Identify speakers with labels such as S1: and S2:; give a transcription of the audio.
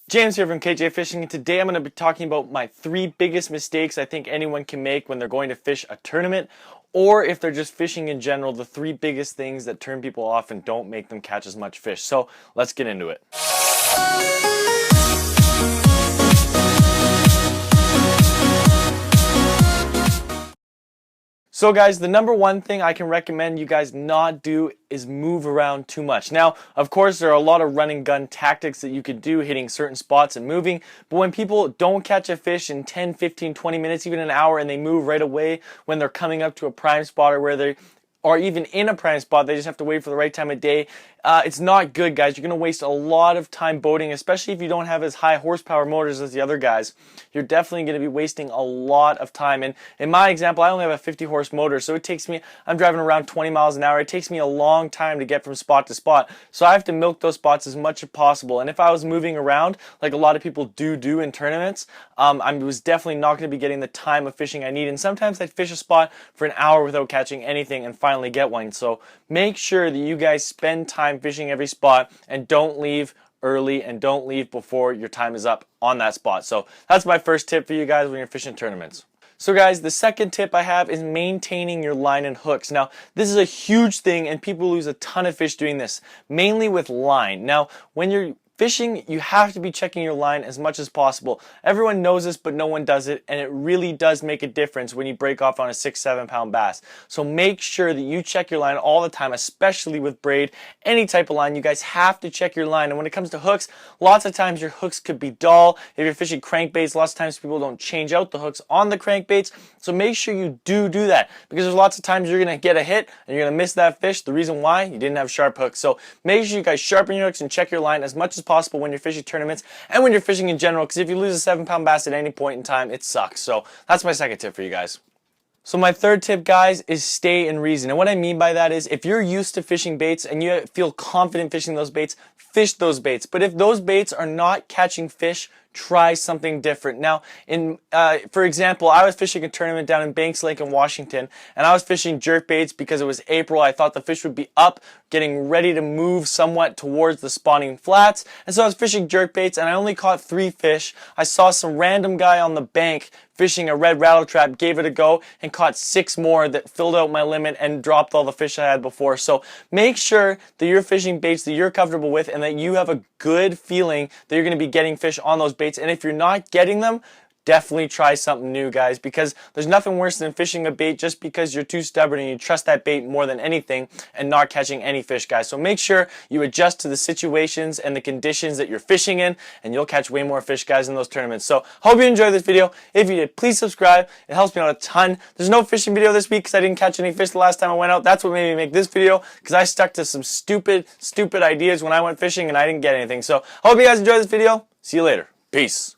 S1: James here from KJ Fishing, and today I'm going to be talking about my 3 biggest mistakes I think anyone can make when they're going to fish a tournament, or if they're just fishing in general, the 3 biggest things that turn people off and don't make them catch as much fish. So let's get into it. So guys, the number one thing I can recommend you guys not do is move around too much. Now, of course, there are a lot of run and gun tactics that you could do, hitting certain spots and moving, but when people don't catch a fish in 10, 15, 20 minutes, even an hour, and they move right away when they're coming up to a prime spot or where they or even in a prime spot, they just have to wait for the right time of day. It's not good, guys. You're going to waste a lot of time boating, especially if you don't have as high horsepower motors as the other guys. You're definitely going to be wasting a lot of time. And in my example, I only have a 50 horse motor, so it takes me, I'm driving around 20 miles an hour. It takes me a long time to get from spot to spot. So I have to milk those spots as much as possible. And if I was moving around, like a lot of people do in tournaments, I was definitely not going to be getting the time of fishing I need. And sometimes I'd fish a spot for an hour without catching anything and finally get one. So make sure that you guys spend time fishing every spot and don't leave early and don't leave before your time is up on that spot. So that's my first tip for you guys when you're fishing tournaments. So guys, the second tip I have is maintaining your line and hooks. Now, this is a huge thing and people lose a ton of fish doing this, mainly with line. Now, when you're fishing, you have to be checking your line as much as possible. Everyone knows this, but no one does it, and it really does make a difference when you break off on a 6-7 pound bass. So make sure that you check your line all the time, especially with braid, any type of line. You guys have to check your line. And when it comes to hooks, lots of times your hooks could be dull. If you're fishing crankbaits, lots of times people don't change out the hooks on the crankbaits. So make sure you do that, because there's lots of times you're going to get a hit and you're going to miss that fish. The reason why, you didn't have sharp hooks. So make sure you guys sharpen your hooks and check your line as much as possible when you're fishing tournaments and when you're fishing in general, because if you lose a 7-pound bass at any point in time, it sucks. So that's my second tip for you guys. So my third tip, guys, is stay in reason. And what I mean by that is, if you're used to fishing baits and you feel confident fishing those baits, fish those baits. But if those baits are not catching fish, try something different. Now, for example, I was fishing a tournament down in Banks Lake in Washington, and I was fishing jerk baits because it was April. I thought the fish would be up, getting ready to move somewhat towards the spawning flats, and so I was fishing jerk baits, and I only caught 3 fish. I saw some random guy on the bank fishing a red rattle trap, gave it a go, and caught 6 more that filled out my limit and dropped all the fish I had before. So make sure that you're fishing baits that you're comfortable with and that you have a good feeling that you're going to be getting fish on those baits. And if you're not getting them, definitely try something new, guys, because there's nothing worse than fishing a bait just because you're too stubborn and you trust that bait more than anything and not catching any fish, guys. So make sure you adjust to the situations and the conditions that you're fishing in, and you'll catch way more fish, guys, in those tournaments. So hope you enjoyed this video. If you did, please subscribe. It helps me out a ton. There's no fishing video this week because I didn't catch any fish the last time I went out. That's what made me make this video, because I stuck to some stupid ideas when I went fishing and I didn't get anything. So hope you guys enjoyed this video. See you later. Peace.